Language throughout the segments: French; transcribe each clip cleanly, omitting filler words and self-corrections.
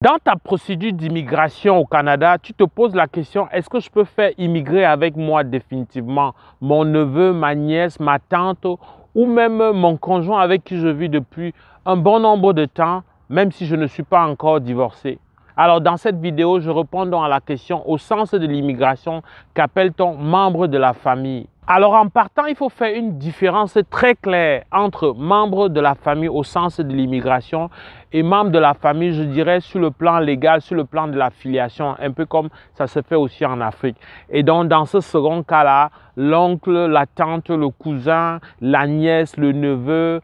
Dans ta procédure d'immigration au Canada, tu te poses la question, est-ce que je peux faire immigrer avec moi définitivement mon neveu, ma nièce, ma tante ou même mon conjoint avec qui je vis depuis un bon nombre de temps, même si je ne suis pas encore divorcé? Alors dans cette vidéo, je réponds donc à la question au sens de l'immigration, qu'appelle-t-on membre de la famille? Alors en partant, il faut faire une différence très claire entre membre de la famille au sens de l'immigration et membre de la famille, je dirais, sur le plan légal, sur le plan de la filiation, un peu comme ça se fait aussi en Afrique. Et donc dans ce second cas-là, l'oncle, la tante, le cousin, la nièce, le neveu,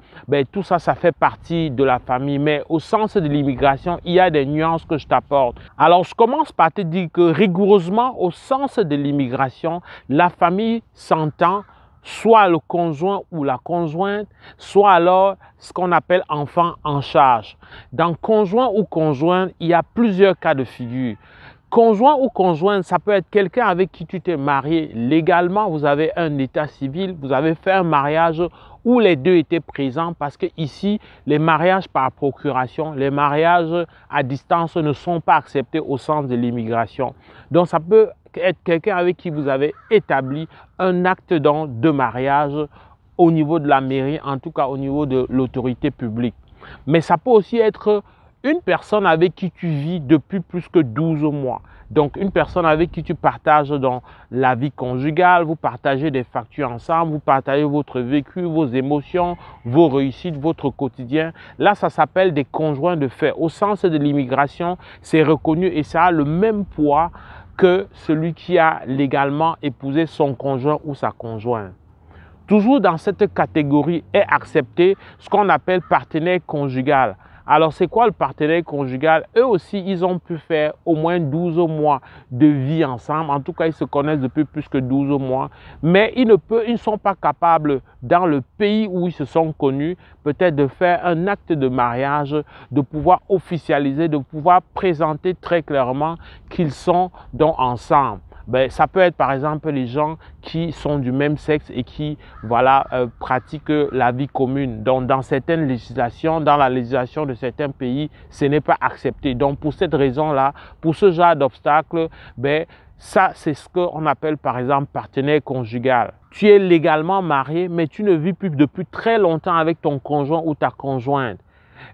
tout ça, ça fait partie de la famille. Mais au sens de l'immigration, il y a des nuances que je t'apporte. Alors je commence par te dire que rigoureusement, au sens de l'immigration, la famille s'entend soit le conjoint ou la conjointe, soit alors ce qu'on appelle enfant en charge. Dans conjoint ou conjointe, il y a plusieurs cas de figure. Conjoint ou conjointe, ça peut être quelqu'un avec qui tu t'es marié légalement, vous avez un état civil, vous avez fait un mariage où les deux étaient présents parce que ici, les mariages par procuration, les mariages à distance ne sont pas acceptés au sens de l'immigration. Donc ça peut être quelqu'un avec qui vous avez établi un acte de mariage au niveau de la mairie, en tout cas au niveau de l'autorité publique. Mais ça peut aussi être une personne avec qui tu vis depuis plus que 12 mois. Donc, une personne avec qui tu partages dans la vie conjugale, vous partagez des factures ensemble, vous partagez votre vécu, vos émotions, vos réussites, votre quotidien. Là, ça s'appelle des conjoints de fait. Au sens de l'immigration, c'est reconnu et ça a le même poids que celui qui a légalement épousé son conjoint ou sa conjointe. Toujours dans cette catégorie est accepté ce qu'on appelle partenaire conjugal. Alors, c'est quoi le partenaire conjugal? Eux aussi, ils ont pu faire au moins 12 mois de vie ensemble. En tout cas, ils se connaissent depuis plus que 12 mois. Mais ils ne sont pas capables, dans le pays où ils se sont connus, peut-être de faire un acte de mariage, de pouvoir officialiser, de pouvoir présenter très clairement qu'ils sont donc ensemble. Ça peut être par exemple les gens qui sont du même sexe et qui pratiquent la vie commune. Donc dans certaines législations, dans la législation de certains pays, ce n'est pas accepté. Donc pour cette raison-là, pour ce genre d'obstacle, ça c'est ce qu'on appelle par exemple partenaire conjugal. Tu es légalement marié, mais tu ne vis plus depuis très longtemps avec ton conjoint ou ta conjointe.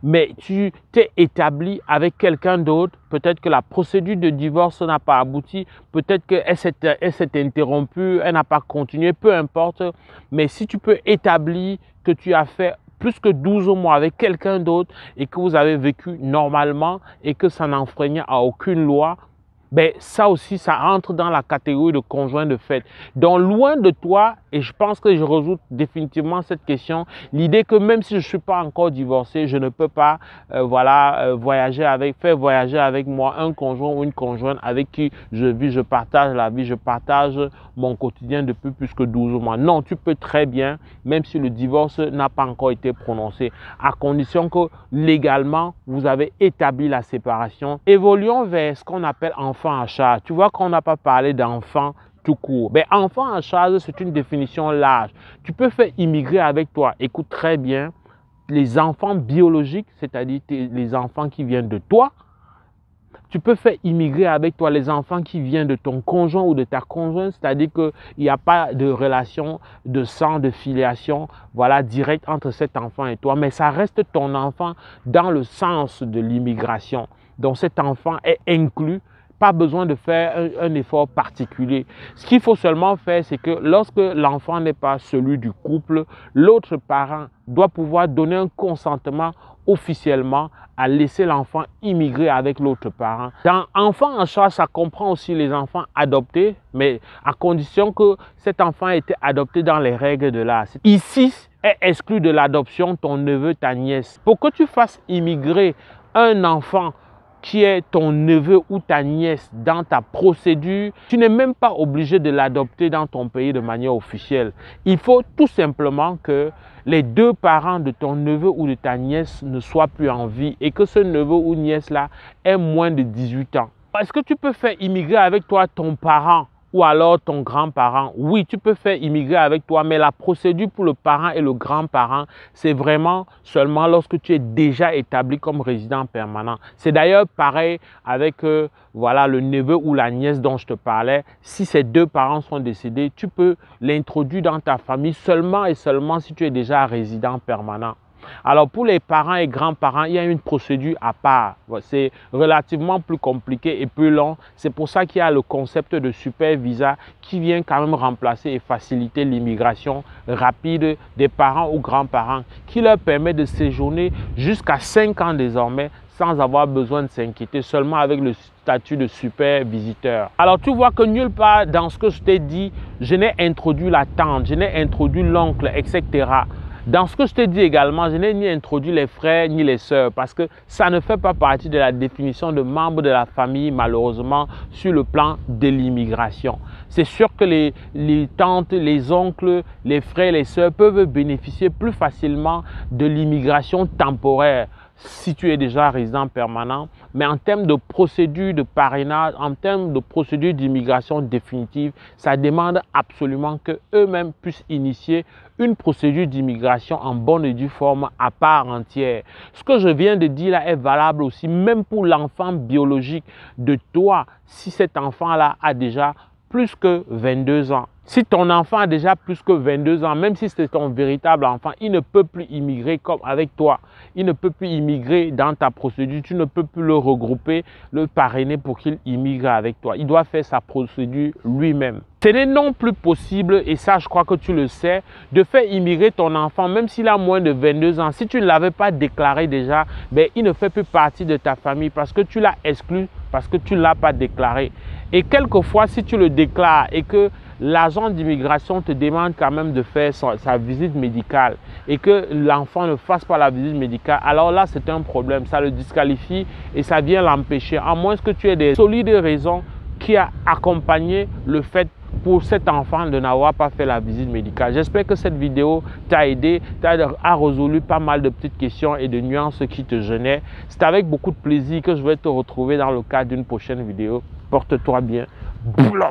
Mais tu t'es établi avec quelqu'un d'autre, peut-être que la procédure de divorce n'a pas abouti, peut-être qu'elle s'est interrompue, elle n'a pas continué, peu importe. Mais si tu peux établir que tu as fait plus que 12 mois avec quelqu'un d'autre et que vous avez vécu normalement et que ça n'enfreignait à aucune loi, ça aussi, ça entre dans la catégorie de conjoint de fait. Donc, loin de toi, et je pense que je résous définitivement cette question, l'idée que même si je ne suis pas encore divorcé, je ne peux pas faire voyager avec moi un conjoint ou une conjointe avec qui je vis, je partage la vie, je partage mon quotidien depuis plus que 12 mois. Non, tu peux très bien, même si le divorce n'a pas encore été prononcé, à condition que légalement, vous avez établi la séparation. Évoluons vers ce qu'on appelle enfant à charge. Tu vois qu'on n'a pas parlé d'enfant tout court. Enfant à charge, c'est une définition large. Tu peux faire immigrer avec toi, écoute très bien, les enfants biologiques, c'est-à-dire les enfants qui viennent de toi. Tu peux faire immigrer avec toi les enfants qui viennent de ton conjoint ou de ta conjointe, c'est-à-dire qu'il n'y a pas de relation de sang, de filiation directe entre cet enfant et toi, mais ça reste ton enfant dans le sens de l'immigration. Donc cet enfant est inclus. Pas besoin de faire un effort particulier. Ce qu'il faut seulement faire, c'est que lorsque l'enfant n'est pas celui du couple, l'autre parent doit pouvoir donner un consentement officiellement à laisser l'enfant immigrer avec l'autre parent. Dans enfant en charge, ça comprend aussi les enfants adoptés, mais à condition que cet enfant ait été adopté dans les règles de l'art. Ici est exclu de l'adoption ton neveu, ta nièce. Pour que tu fasses immigrer un enfant qui est ton neveu ou ta nièce dans ta procédure, tu n'es même pas obligé de l'adopter dans ton pays de manière officielle. Il faut tout simplement que les deux parents de ton neveu ou de ta nièce ne soient plus en vie et que ce neveu ou nièce-là ait moins de 18 ans. Est-ce que tu peux faire immigrer avec toi ton parent ou alors ton grand-parent, oui, tu peux faire immigrer avec toi, mais la procédure pour le parent et le grand-parent, c'est vraiment seulement lorsque tu es déjà établi comme résident permanent. C'est d'ailleurs pareil avec voilà, le neveu ou la nièce dont je te parlais. Si ces deux parents sont décédés, tu peux l'introduire dans ta famille seulement et seulement si tu es déjà résident permanent. Alors pour les parents et grands-parents, il y a une procédure à part. C'est relativement plus compliqué et plus long. C'est pour ça qu'il y a le concept de super visa qui vient quand même remplacer et faciliter l'immigration rapide des parents ou grands-parents, qui leur permet de séjourner jusqu'à 5 ans désormais sans avoir besoin de s'inquiéter, seulement avec le statut de super visiteur. Alors tu vois que nulle part dans ce que je t'ai dit, je n'ai introduit la tante, je n'ai introduit l'oncle, etc. Dans ce que je te dis également, je n'ai ni introduit les frères ni les sœurs parce que ça ne fait pas partie de la définition de membres de la famille, malheureusement, sur le plan de l'immigration. C'est sûr que les tantes, les oncles, les frères, les sœurs peuvent bénéficier plus facilement de l'immigration temporaire si tu es déjà résident permanent, mais en termes de procédure de parrainage, en termes de procédure d'immigration définitive, ça demande absolument qu'eux-mêmes puissent initier une procédure d'immigration en bonne et due forme à part entière. Ce que je viens de dire là est valable aussi même pour l'enfant biologique de toi, si cet enfant-là a déjà plus que 22 ans. Si ton enfant a déjà plus que 22 ans, même si c'est ton véritable enfant, il ne peut plus immigrer comme avec toi. Il ne peut plus immigrer dans ta procédure. Tu ne peux plus le regrouper, le parrainer pour qu'il immigre avec toi. Il doit faire sa procédure lui-même. Ce n'est non plus possible, et ça je crois que tu le sais, de faire immigrer ton enfant même s'il a moins de 22 ans. Si tu ne l'avais pas déclaré déjà, ben, il ne fait plus partie de ta famille parce que tu l'as exclu, parce que tu ne l'as pas déclaré. Et quelquefois, si tu le déclares et que l'agent d'immigration te demande quand même de faire sa visite médicale et que l'enfant ne fasse pas la visite médicale, alors là, c'est un problème. Ça le disqualifie et ça vient l'empêcher, à moins que tu aies des solides raisons qui a accompagné le fait pour cet enfant de n'avoir pas fait la visite médicale. J'espère que cette vidéo t'a aidé, a résolu pas mal de petites questions et de nuances qui te gênaient. C'est avec beaucoup de plaisir que je vais te retrouver dans le cadre d'une prochaine vidéo. Porte-toi bien. Boulot.